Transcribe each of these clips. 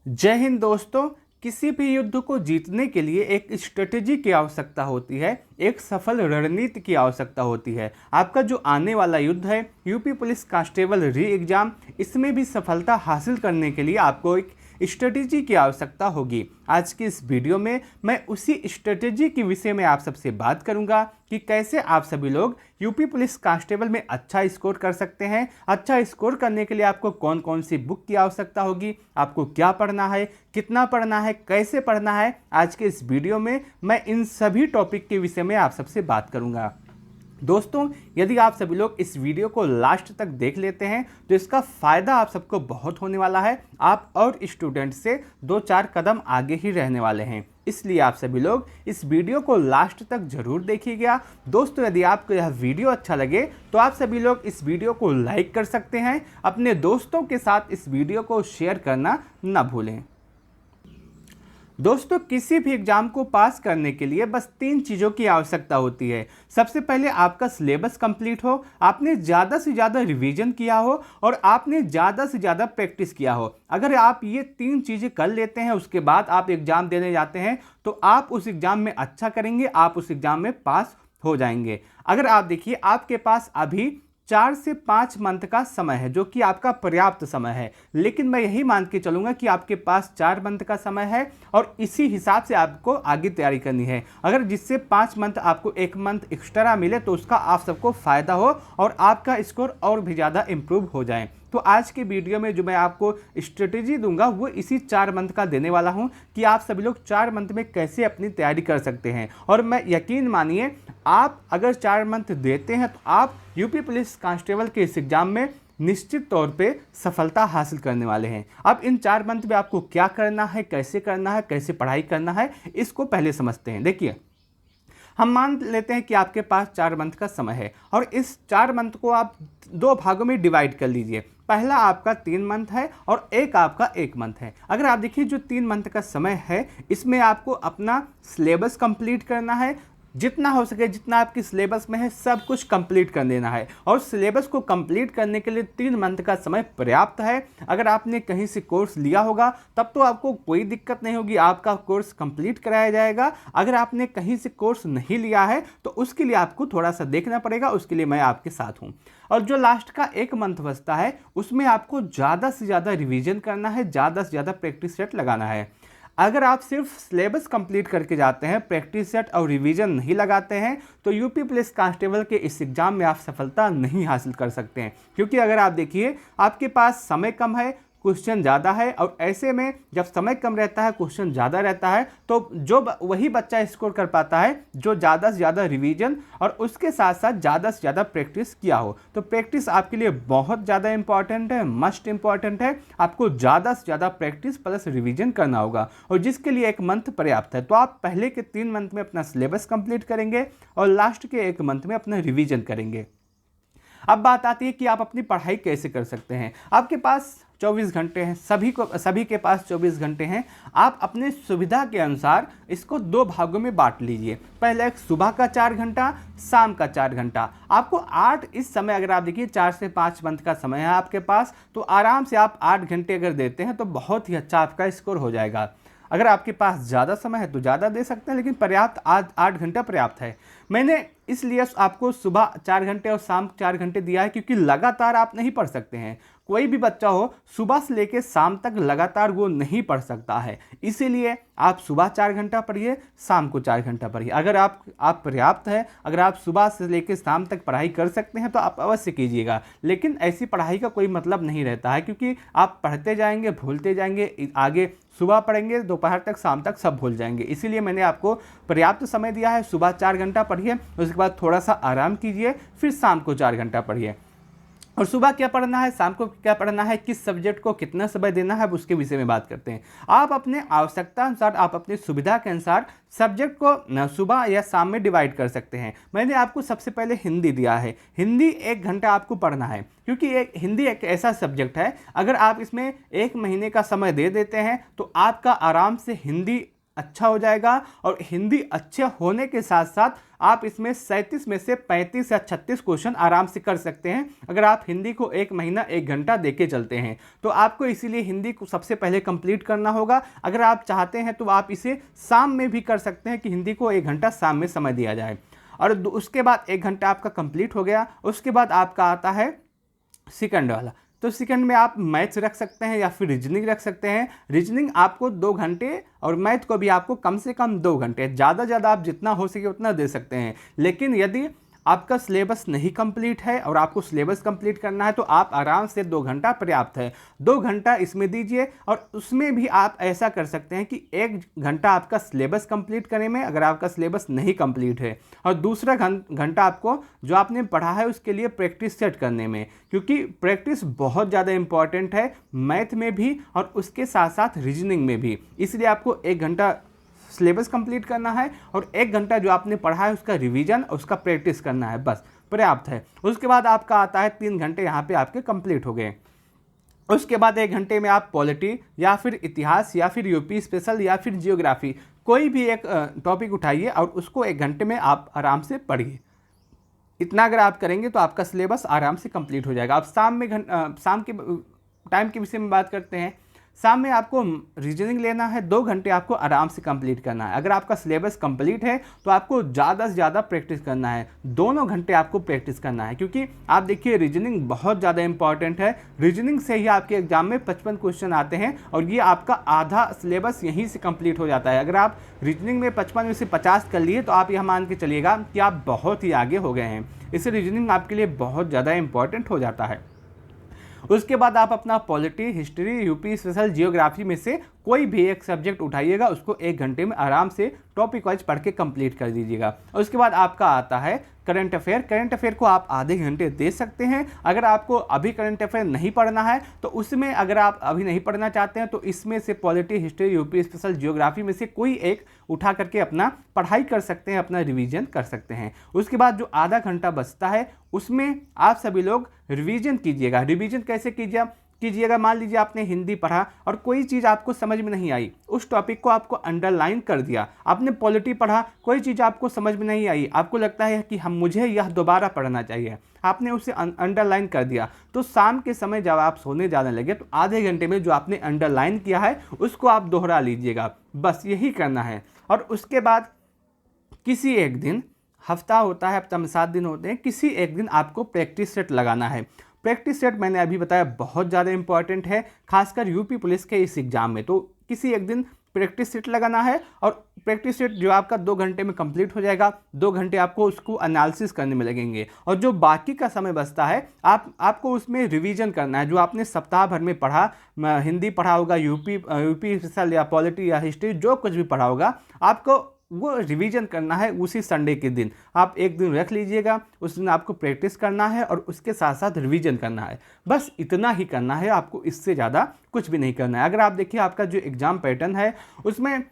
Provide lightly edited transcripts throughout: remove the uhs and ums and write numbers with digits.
जय हिंद दोस्तों। किसी भी युद्ध को जीतने के लिए एक स्ट्रेटेजी की आवश्यकता होती है, एक सफल रणनीति की आवश्यकता होती है। आपका जो आने वाला युद्ध है यूपी पुलिस कांस्टेबल री एग्जाम, इसमें भी सफलता हासिल करने के लिए आपको एक स्ट्रेटेजी की आवश्यकता होगी। आज की इस वीडियो में मैं उसी स्ट्रेटेजी के विषय में आप सबसे बात करूंगा कि कैसे आप सभी लोग यूपी पुलिस कांस्टेबल में अच्छा स्कोर कर सकते हैं। अच्छा स्कोर करने के लिए आपको कौन कौन सी बुक की आवश्यकता होगी, आपको क्या पढ़ना है, कितना पढ़ना है, कैसे पढ़ना है। आज के इस वीडियो में मैं इन सभी टॉपिक के विषय में आप सबसे बात करूंगा। दोस्तों, यदि आप सभी लोग इस वीडियो को लास्ट तक देख लेते हैं तो इसका फ़ायदा आप सबको बहुत होने वाला है। आप और स्टूडेंट से 2-4 कदम आगे ही रहने वाले हैं, इसलिए आप सभी लोग इस वीडियो को लास्ट तक जरूर देखिएगा। दोस्तों, यदि आपको यह वीडियो अच्छा लगे तो आप सभी लोग इस वीडियो को लाइक कर सकते हैं। अपने दोस्तों के साथ इस वीडियो को शेयर करना ना भूलें। दोस्तों, किसी भी एग्जाम को पास करने के लिए बस 3 चीज़ों की आवश्यकता होती है। सबसे पहले आपका सिलेबस कंप्लीट हो, आपने ज़्यादा से ज़्यादा रिवीजन किया हो और आपने ज़्यादा से ज़्यादा प्रैक्टिस किया हो। अगर आप ये 3 चीज़ें कर लेते हैं, उसके बाद आप एग्ज़ाम देने जाते हैं तो आप उस एग्ज़ाम में अच्छा करेंगे, आप उस एग्ज़ाम में पास हो जाएंगे। अगर आप देखिए, आपके पास अभी 4 से 5 मंथ का समय है, जो कि आपका पर्याप्त समय है। लेकिन मैं यही मान के चलूंगा कि आपके पास 4 मंथ का समय है और इसी हिसाब से आपको आगे तैयारी करनी है। अगर जिससे 5 मंथ आपको 1 मंथ एक्स्ट्रा मिले तो उसका आप सबको फायदा हो और आपका स्कोर और भी ज़्यादा इम्प्रूव हो जाए। तो आज के वीडियो में जो मैं आपको स्ट्रेटेजी दूंगा वो इसी 4 मंथ का देने वाला हूं कि आप सभी लोग 4 मंथ में कैसे अपनी तैयारी कर सकते हैं। और मैं यकीन मानिए, आप अगर 4 मंथ देते हैं तो आप यूपी पुलिस कांस्टेबल के इस एग्जाम में निश्चित तौर पे सफलता हासिल करने वाले हैं। अब इन 4 मंथ में आपको क्या करना है, कैसे करना है, कैसे पढ़ाई करना है, इसको पहले समझते हैं। देखिए, हम मान लेते हैं कि आपके पास 4 मंथ का समय है और इस 4 मंथ को आप 2 भागों में डिवाइड कर लीजिए। पहला आपका 3 मंथ है और एक आपका 1 मंथ है। अगर आप देखिए, जो 3 मंथ का समय है इसमें आपको अपना सिलेबस कंप्लीट करना है। जितना हो सके, जितना आपकी सिलेबस में है, सब कुछ कंप्लीट कर देना है। और सिलेबस को कंप्लीट करने के लिए 3 मंथ का समय पर्याप्त है। अगर आपने कहीं से कोर्स लिया होगा तब तो आपको कोई दिक्कत नहीं होगी, आपका कोर्स कंप्लीट कराया जाएगा। अगर आपने कहीं से कोर्स नहीं लिया है तो उसके लिए आपको थोड़ा सा देखना पड़ेगा, उसके लिए मैं आपके साथ हूँ। और जो लास्ट का 1 मंथ बचता है उसमें आपको ज़्यादा से ज़्यादा रिवीजन करना है, ज़्यादा से ज़्यादा प्रैक्टिस सेट लगाना है। अगर आप सिर्फ सिलेबस कंप्लीट करके जाते हैं, प्रैक्टिस सेट और रिवीजन नहीं लगाते हैं तो यूपी पुलिस कांस्टेबल के इस एग्ज़ाम में आप सफलता नहीं हासिल कर सकते हैं। क्योंकि अगर आप देखिए, आपके पास समय कम है, क्वेश्चन ज़्यादा है, और ऐसे में जब समय कम रहता है, क्वेश्चन ज़्यादा रहता है, तो वही बच्चा स्कोर कर पाता है जो ज़्यादा से ज़्यादा रिवीजन और उसके साथ साथ ज़्यादा से ज़्यादा प्रैक्टिस किया हो। तो प्रैक्टिस आपके लिए बहुत ज़्यादा इंपॉर्टेंट है, मस्ट इंपॉर्टेंट है। आपको ज़्यादा से ज़्यादा प्रैक्टिस प्लस रिवीजन करना होगा और जिसके लिए 1 मंथ पर्याप्त है। तो आप पहले के 3 मंथ में अपना सिलेबस कंप्लीट करेंगे और लास्ट के 1 मंथ में अपना रिवीजन करेंगे। अब बात आती है कि आप अपनी पढ़ाई कैसे कर सकते हैं। आपके पास 24 घंटे हैं, सभी के पास 24 घंटे हैं। आप अपने सुविधा के अनुसार इसको 2 भागों में बांट लीजिए। पहले एक सुबह का 4 घंटा, शाम का 4 घंटा। आपको 8 इस समय, अगर आप देखिए 4 से 5 मंथ का समय है आपके पास, तो आराम से आप 8 घंटे अगर देते हैं तो बहुत ही अच्छा आपका स्कोर हो जाएगा। अगर आपके पास ज़्यादा समय है तो ज़्यादा दे सकते हैं, लेकिन पर्याप्त 8 घंटा पर्याप्त है। मैंने इसलिए आपको सुबह 4 घंटे और शाम 4 घंटे दिया है क्योंकि लगातार आप नहीं पढ़ सकते हैं। कोई भी बच्चा हो, सुबह से लेकर शाम तक लगातार वो नहीं पढ़ सकता है। इसीलिए आप सुबह 4 घंटा पढ़िए, शाम को 4 घंटा पढ़िए। अगर आप पर्याप्त है, अगर आप सुबह से लेकर शाम तक पढ़ाई कर सकते हैं तो आप अवश्य कीजिएगा। लेकिन ऐसी पढ़ाई का कोई मतलब नहीं रहता है, क्योंकि आप पढ़ते जाएंगे, भूलते जाएंगे, आगे सुबह पढ़ेंगे, दोपहर तक, शाम तक सब भूल जाएंगे। इसीलिए मैंने आपको पर्याप्त समय दिया है। सुबह 4 घंटा पढ़िए, उसके बाद थोड़ा सा आराम कीजिए, फिर शाम को 4 घंटा पढ़िए। और सुबह क्या पढ़ना है, शाम को क्या पढ़ना है, किस सब्जेक्ट को कितना समय देना है, अब उसके विषय में बात करते हैं। आप अपने आवश्यकता अनुसार, आप अपनी सुविधा के अनुसार सब्जेक्ट को सुबह या शाम में डिवाइड कर सकते हैं। मैंने आपको सबसे पहले हिंदी दिया है। हिंदी 1 घंटा आपको पढ़ना है, क्योंकि हिंदी एक ऐसा सब्जेक्ट है, अगर आप इसमें 1 महीने का समय दे देते हैं तो आपका आराम से हिंदी अच्छा हो जाएगा और हिंदी अच्छे होने के साथ साथ आप इसमें 37 में से 35 या 36 क्वेश्चन आराम से कर सकते हैं अगर आप हिंदी को 1 महीना 1 घंटा देके चलते हैं। तो आपको इसीलिए हिंदी को सबसे पहले कंप्लीट करना होगा। अगर आप चाहते हैं तो आप इसे शाम में भी कर सकते हैं कि हिंदी को 1 घंटा शाम में समय दिया जाए, और उसके बाद 1 घंटा आपका कंप्लीट हो गया। उसके बाद आपका आता है सेकंड वाला। तो सेकंड में आप मैथ्स रख सकते हैं या फिर रीजनिंग रख सकते हैं। रीजनिंग आपको 2 घंटे और मैथ को भी आपको कम से कम 2 घंटे, ज़्यादा ज़्यादा आप जितना हो सके उतना दे सकते हैं। लेकिन यदि आपका सिलेबस नहीं कंप्लीट है और आपको सिलेबस कंप्लीट करना है तो आप आराम से 2 घंटा पर्याप्त है। 2 घंटा इसमें दीजिए, और उसमें भी आप ऐसा कर सकते हैं कि 1 घंटा आपका सिलेबस कंप्लीट करने में अगर आपका सिलेबस नहीं कंप्लीट है, और दूसरा घंटा आपको जो आपने पढ़ा है उसके लिए प्रैक्टिस सेट करने में, क्योंकि प्रैक्टिस बहुत ज़्यादा इंपॉर्टेंट है मैथ में भी और उसके साथ साथ रीजनिंग में भी। इसलिए आपको 1 घंटा सिलेबस कंप्लीट करना है और 1 घंटा जो आपने पढ़ा है उसका रिवीजन और उसका प्रैक्टिस करना है, बस पर्याप्त है। उसके बाद आपका आता है 3 घंटे, यहाँ पे आपके कंप्लीट हो गए। उसके बाद 1 घंटे में आप पॉलिटी या फिर इतिहास या फिर यूपी स्पेशल या फिर जियोग्राफी कोई भी एक टॉपिक उठाइए और उसको 1 घंटे में आप आराम से पढ़िए। इतना अगर आप करेंगे तो आपका सिलेबस आराम से कंप्लीट हो जाएगा। अब शाम के टाइम के विषय में बात करते हैं। शाम में आपको रीजनिंग लेना है, 2 घंटे आपको आराम से कंप्लीट करना है। अगर आपका सिलेबस कंप्लीट है तो आपको ज़्यादा से ज़्यादा प्रैक्टिस करना है, दोनों घंटे आपको प्रैक्टिस करना है, क्योंकि आप देखिए रीजनिंग बहुत ज़्यादा इंपॉर्टेंट है। रीजनिंग से ही आपके एग्जाम में 55 क्वेश्चन आते हैं और ये आपका आधा सिलेबस यहीं से कंप्लीट हो जाता है। अगर आप रीजनिंग में 55 में से 50 कर लिए तो आप यह मान के चलिएगा कि आप बहुत ही आगे हो गए हैं। इससे रीजनिंग आपके लिए बहुत ज़्यादा इंपॉर्टेंट हो जाता है। उसके बाद आप अपना polity, history, UP special, geography में से कोई भी एक सब्जेक्ट उठाइएगा, उसको 1 घंटे में आराम से टॉपिक वाइज पढ़ के कंप्लीट कर दीजिएगा। और उसके बाद आपका आता है करंट अफेयर। करंट अफेयर को आप आधे घंटे दे सकते हैं। अगर आपको अभी करंट अफेयर नहीं पढ़ना है तो उसमें, अगर आप अभी नहीं पढ़ना चाहते हैं तो इसमें से polity, history, UP special, geography में से कोई एक उठा करके अपना पढ़ाई कर सकते हैं, अपना रिवीजन कर सकते हैं। उसके बाद जो आधा घंटा बचता है उसमें आप सभी लोग रिवीजन कीजिएगा। रिवीजन कैसे कीजिएगा, मान लीजिए आपने हिंदी पढ़ा और कोई चीज़ आपको समझ में नहीं आई, उस टॉपिक को आपको अंडरलाइन कर दिया। आपने पॉलिटी पढ़ा, कोई चीज़ आपको समझ में नहीं आई, आपको लगता है कि मुझे यह दोबारा पढ़ना चाहिए, आपने उसे अंडरलाइन कर दिया। तो शाम के समय जब आप सोने जाने लगे तो आधे घंटे में जो आपने अंडरलाइन किया है उसको आप दोहरा लीजिएगा, बस यही करना है। और उसके बाद किसी एक दिन, हफ्ता होता है, हफ्ता में 7 दिन होते हैं, किसी एक दिन आपको प्रैक्टिस सेट लगाना है। प्रैक्टिस सेट मैंने अभी बताया बहुत ज़्यादा इंपॉर्टेंट है, खासकर यूपी पुलिस के इस एग्ज़ाम में। तो किसी एक दिन प्रैक्टिस सेट लगाना है और प्रैक्टिस सेट जो आपका 2 घंटे में कंप्लीट हो जाएगा। 2 घंटे आपको उसको एनालिसिस करने में लगेंगे और जो बाकी का समय बचता है आपको उसमें रिवीजन करना है। जो आपने सप्ताह भर में पढ़ा, हिंदी पढ़ा होगा, यूपी स्पेशल या पॉलिटी या हिस्ट्री, जो कुछ भी पढ़ा होगा, आपको वो रिवीजन करना है उसी संडे के दिन। आप एक दिन रख लीजिएगा, उस दिन आपको प्रैक्टिस करना है और उसके साथ साथ रिवीजन करना है, बस इतना ही करना है, आपको इससे ज़्यादा कुछ भी नहीं करना है। अगर आप देखिए आपका जो एग्ज़ाम पैटर्न है उसमें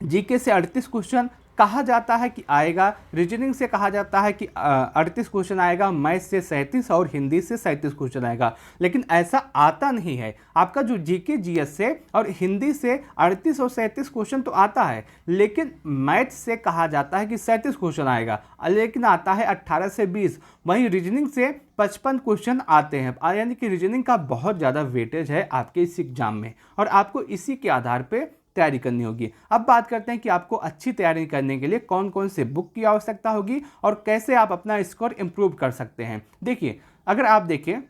जीके से 38 क्वेश्चन कहा जाता है कि आएगा, रीजनिंग से कहा जाता है कि 38 क्वेश्चन आएगा, मैथ से 37 और हिंदी से 37 क्वेश्चन आएगा, लेकिन ऐसा आता नहीं है। आपका जो जीके जीएस से और हिंदी से 38 और 37 क्वेश्चन तो आता है, लेकिन मैथ से कहा जाता है कि 37 क्वेश्चन आएगा, लेकिन आता है 18 से 20। वहीं रीजनिंग से 55 क्वेश्चन आते हैं, यानी कि रीजनिंग का बहुत ज़्यादा वेटेज है आपके इस एग्जाम में और आपको इसी के आधार पर तैयारी करनी होगी। अब बात करते हैं कि आपको अच्छी तैयारी करने के लिए कौन कौन से बुक की आवश्यकता होगी और कैसे आप अपना स्कोर इंप्रूव कर सकते हैं। देखिए, अगर आप देखें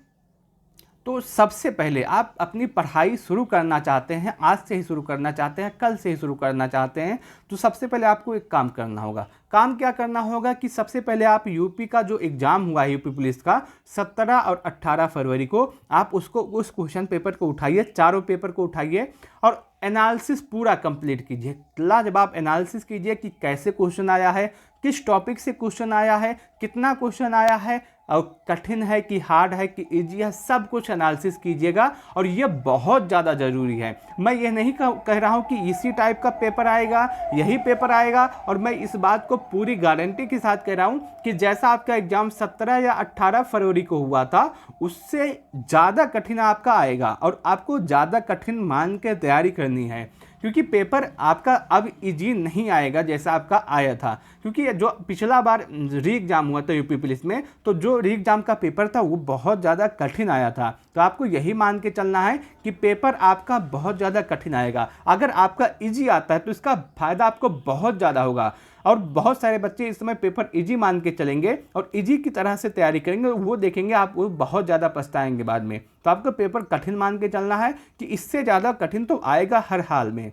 तो सबसे पहले आप अपनी पढ़ाई शुरू करना चाहते हैं, आज से ही शुरू करना चाहते हैं, कल से ही शुरू करना चाहते हैं, तो सबसे पहले आपको एक काम करना होगा। काम क्या करना होगा कि सबसे पहले आप यूपी का जो एग्ज़ाम हुआ है यूपी पुलिस का 17 और 18 फरवरी को, आप उस क्वेश्चन पेपर को उठाइए, चारों पेपर को उठाइए और एनालिसिस पूरा कंप्लीट कीजिए। लाजवाब एनालिसिस कीजिए कि कैसे क्वेश्चन आया है, किस टॉपिक से क्वेश्चन आया है, कितना क्वेश्चन आया है और कठिन है कि हार्ड है कि इजी है, सब कुछ एनालिसिस कीजिएगा। और ये बहुत ज़्यादा ज़रूरी है। मैं ये नहीं कह रहा हूँ कि इसी टाइप का पेपर आएगा, यही पेपर आएगा, और मैं इस बात को पूरी गारंटी के साथ कह रहा हूँ कि जैसा आपका एग्ज़ाम 17 या 18 फरवरी को हुआ था उससे ज़्यादा कठिन आपका आएगा और आपको ज़्यादा कठिन मान के तैयारी करनी है। क्योंकि पेपर आपका अब इजी नहीं आएगा जैसा आपका आया था, क्योंकि जो पिछला बार री एग्ज़ाम हुआ था यूपी पुलिस में, तो जो री एग्ज़ाम का पेपर था वो बहुत ज़्यादा कठिन आया था। तो आपको यही मान के चलना है कि पेपर आपका बहुत ज़्यादा कठिन आएगा। अगर आपका इजी आता है तो इसका फ़ायदा आपको बहुत ज़्यादा होगा, और बहुत सारे बच्चे इस समय पेपर इजी मान के चलेंगे और इजी की तरह से तैयारी करेंगे, वो देखेंगे आप वो बहुत ज़्यादा पछताएंगे बाद में। तो आपको पेपर कठिन मान के चलना है कि इससे ज़्यादा कठिन तो आएगा हर हाल में,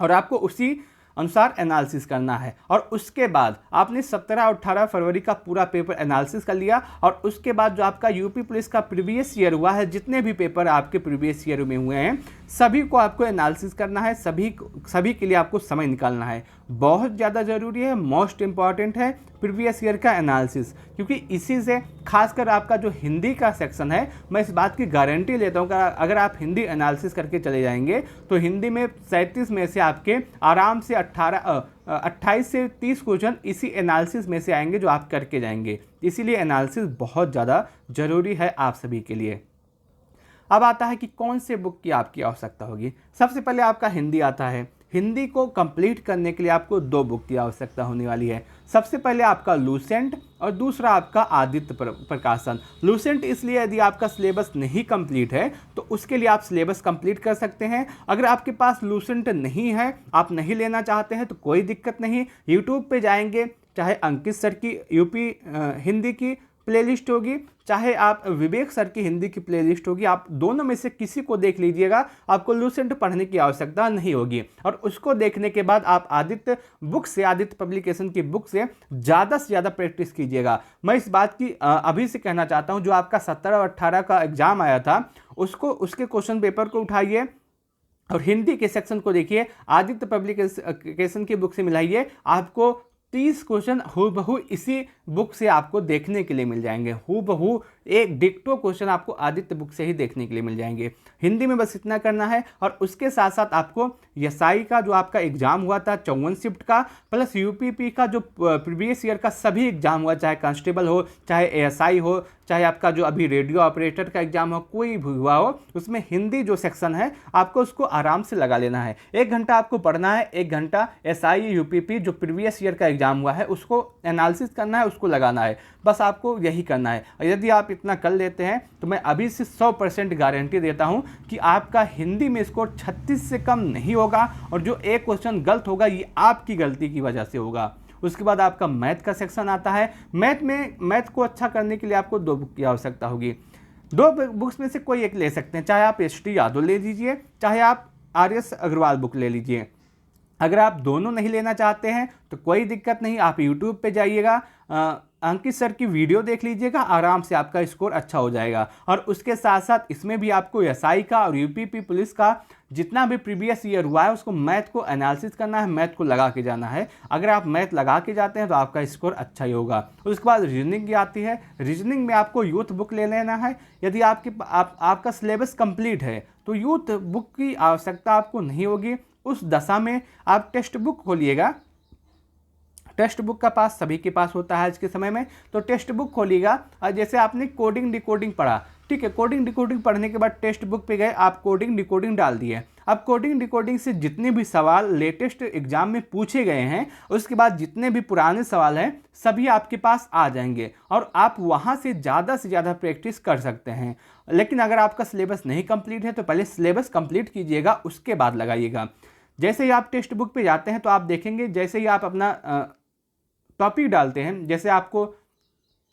और आपको उसी अनुसार एनालिसिस करना है। और उसके बाद आपने 17 और 18 फरवरी का पूरा पेपर एनालिसिस कर लिया, और उसके बाद जो आपका यूपी पुलिस का प्रीवियस ईयर हुआ है, जितने भी पेपर आपके प्रीवियस ईयर में हुए हैं सभी को आपको एनालिसिस करना है, सभी के लिए आपको समय निकालना है। बहुत ज़्यादा ज़रूरी है, मोस्ट इंपॉर्टेंट है प्रीवियस ईयर का एनालिसिस, क्योंकि इसी से खासकर आपका जो हिंदी का सेक्शन है, मैं इस बात की गारंटी लेता हूँ कि अगर आप हिंदी एनालिसिस करके चले जाएंगे तो हिंदी में 37 में से आपके आराम से 28 से 30 क्वेश्चन इसी एनालिसिस में से आएंगे जो आप करके जाएंगे। इसीलिए एनालिसिस बहुत ज़्यादा ज़रूरी है आप सभी के लिए। अब आता है कि कौन से बुक की आपकी आवश्यकता होगी। सबसे पहले आपका हिंदी आता है। हिंदी को कंप्लीट करने के लिए आपको 2 बुक की आवश्यकता होने वाली है। सबसे पहले आपका लूसेंट और दूसरा आपका आदित्य प्रकाशन। लूसेंट इसलिए यदि आपका सिलेबस नहीं कंप्लीट है तो उसके लिए आप सिलेबस कंप्लीट कर सकते हैं। अगर आपके पास लूसेंट नहीं है, आप नहीं लेना चाहते हैं तो कोई दिक्कत नहीं, यूट्यूब पे जाएंगे, चाहे अंकित सर की यूपी हिंदी की प्लेलिस्ट होगी, चाहे आप विवेक सर की हिंदी की प्लेलिस्ट होगी, आप दोनों में से किसी को देख लीजिएगा, आपको लूसेंट पढ़ने की आवश्यकता नहीं होगी। और उसको देखने के बाद आप आदित्य बुक से, आदित्य पब्लिकेशन की बुक से ज़्यादा से ज़्यादा प्रैक्टिस कीजिएगा। मैं इस बात की अभी से कहना चाहता हूँ, जो आपका 17 और 18 का एग्जाम आया था उसके क्वेश्चन पेपर को उठाइए और हिंदी के सेक्शन को देखिए, आदित्य पब्लिकेशन की बुक से मिलाइए, आपको 30 क्वेश्चन हूबहू इसी बुक से आपको देखने के लिए मिल जाएंगे। हूबहू एक डिक्टो क्वेश्चन आपको आदित्य बुक से ही देखने के लिए मिल जाएंगे। हिंदी में बस इतना करना है। और उसके साथ साथ आपको एसआई का जो आपका एग्जाम हुआ था 54 शिफ्ट का, प्लस यूपीपी का जो प्रीवियस ईयर का सभी एग्जाम हुआ, चाहे कांस्टेबल हो, चाहे एएसआई हो, चाहे आपका जो अभी रेडियो ऑपरेटर का एग्जाम हो, कोई भी हुआ हो, उसमें हिंदी जो सेक्शन है आपको उसको आराम से लगा लेना है। 1 घंटा आपको पढ़ना है, 1 घंटा एसआई यूपीपी जो प्रीवियस ईयर का एग्जाम हुआ है उसको एनालिसिस करना है, उसको लगाना है। बस आपको यही करना है। यदि आप इतना कर लेते हैं तो मैं अभी से 100% गारंटी देता हूं कि आपका हिंदी में स्कोर 36 से कम नहीं होगा, और जो एक क्वेश्चन गलत होगा ये आपकी गलती की वजह से होगा। उसके बाद आपका मैथ का सेक्शन आता है। मैथ को अच्छा करने के लिए आपको 2 बुक की आवश्यकता होगी। 2 बुक्स में से कोई एक ले सकते हैं, चाहे आप एस.टी. यादव ले लीजिए, चाहे आप आर.एस. अग्रवाल बुक ले लीजिए। अगर आप दोनों नहीं लेना चाहते हैं तो कोई दिक्कत नहीं, आप यूट्यूब पे जाइएगा, अंकित सर की वीडियो देख लीजिएगा, आराम से आपका स्कोर अच्छा हो जाएगा। और उसके साथ साथ इसमें भी आपको एसआई का और यूपीपी पुलिस का जितना भी प्रीवियस ईयर हुआ है उसको मैथ को एनालिसिस करना है, मैथ को लगा के जाना है। अगर आप मैथ लगा के जाते हैं तो आपका स्कोर अच्छा ही होगा। उसके बाद रीजनिंग की आती है। रीजनिंग में आपको यूथ बुक ले लेना है। यदि आपका सिलेबस कंप्लीट है तो यूथ बुक की आवश्यकता आपको नहीं होगी। उस दशा में आप टेक्स्ट बुक खोलिएगा। टेक्स्ट बुक का पास सभी के पास होता है आज के समय में, तो टेक्स्ट बुक खोलिएगा। और जैसे आपने कोडिंग डिकोडिंग पढ़ा, ठीक है, कोडिंग डिकोडिंग पढ़ने के बाद टेक्स्ट बुक पे गए, आप कोडिंग डिकोडिंग डाल दिए। अब कोडिंग डिकोडिंग से जितने भी सवाल लेटेस्ट एग्जाम में पूछे गए हैं, उसके बाद जितने भी पुराने सवाल हैं सभी आपके पास आ जाएंगे, और आप वहाँ से ज़्यादा प्रैक्टिस कर सकते हैं। लेकिन अगर आपका सिलेबस नहीं कंप्लीट है तो पहले सिलेबस कंप्लीट कीजिएगा, उसके बाद लगाइएगा। जैसे ही आप टेक्स्ट बुक पे जाते हैं तो आप देखेंगे, जैसे ही आप अपना टॉपिक डालते हैं, जैसे आपको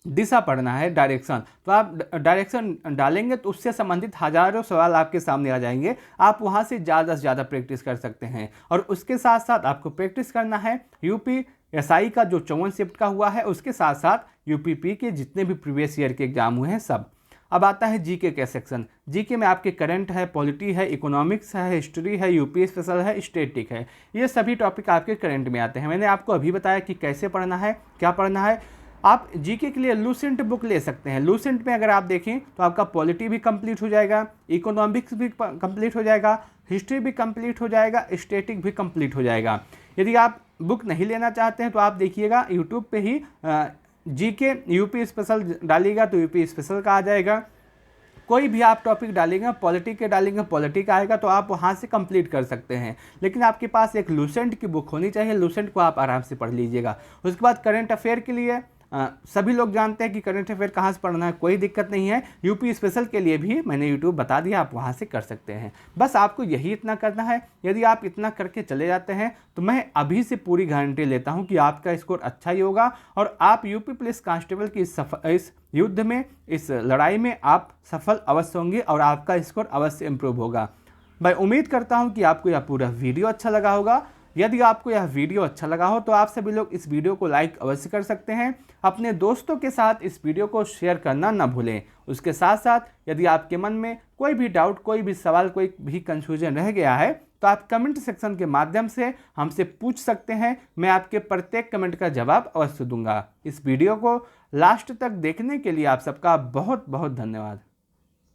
दिशा पढ़ना है, डायरेक्शन, तो आप डायरेक्शन डालेंगे तो उससे संबंधित हजारों सवाल आपके सामने आ जाएंगे। आप वहाँ से ज़्यादा प्रैक्टिस कर सकते हैं। और उसके साथ साथ आपको प्रैक्टिस करना है यूपी एसआई का जो 54 शिफ्ट का हुआ है, उसके साथ साथ यूपीपी के जितने भी प्रीवियस ईयर के एग्जाम हुए हैं सब। अब आता है जीके का सेक्शन। जीके में आपके करंट है, पॉलिटी है, इकोनॉमिक्स है, हिस्ट्री है, यूपी स्पेशल है, स्टैटिक है। ये सभी टॉपिक आपके करंट में आते हैं। मैंने आपको अभी बताया कि कैसे पढ़ना है, क्या पढ़ना है। आप जीके के लिए लूसेंट बुक ले सकते हैं। लूसेंट में अगर आप देखें तो आपका पॉलिटी भी कंप्लीट हो जाएगा, इकोनॉमिक्स भी कंप्लीट हो जाएगा, हिस्ट्री भी कंप्लीट हो जाएगा, स्टैटिक भी कंप्लीट हो जाएगा। यदि आप बुक नहीं लेना चाहते हैं तो आप देखिएगा यूट्यूब पे ही जीके यूपी स्पेशल डालिएगा तो यूपी स्पेशल का आ जाएगा। कोई भी आप टॉपिक डालेंगे, पॉलिटी के डालेंगे, पॉलिटी का आएगा तो आप वहाँ से कंप्लीट कर सकते हैं। लेकिन आपके पास एक लूसेंट की बुक होनी चाहिए, लूसेंट को आप आराम से पढ़ लीजिएगा। उसके बाद करंट अफेयर के लिए सभी लोग जानते हैं कि करंट अफेयर कहाँ से पढ़ना है, कोई दिक्कत नहीं है। यूपी स्पेशल के लिए भी मैंने यूट्यूब बता दिया, आप वहाँ से कर सकते हैं। बस आपको यही इतना करना है। यदि आप इतना करके चले जाते हैं तो मैं अभी से पूरी गारंटी लेता हूँ कि आपका स्कोर अच्छा ही होगा और आप यूपी पुलिस कांस्टेबल की इस युद्ध में, इस लड़ाई में आप सफल अवश्य होंगे और आपका स्कोर अवश्य इम्प्रूव होगा। मैं उम्मीद करता हूँ कि आपको यह पूरा वीडियो अच्छा लगा होगा। यदि आपको यह वीडियो अच्छा लगा हो तो आप सभी लोग इस वीडियो को लाइक अवश्य कर सकते हैं। अपने दोस्तों के साथ इस वीडियो को शेयर करना ना भूलें। उसके साथ साथ यदि आपके मन में कोई भी डाउट, कोई भी सवाल, कोई भी कंफ्यूजन रह गया है तो आप कमेंट सेक्शन के माध्यम से हमसे पूछ सकते हैं। मैं आपके प्रत्येक कमेंट का जवाब अवश्य दूंगा। इस वीडियो को लास्ट तक देखने के लिए आप सबका बहुत बहुत धन्यवाद।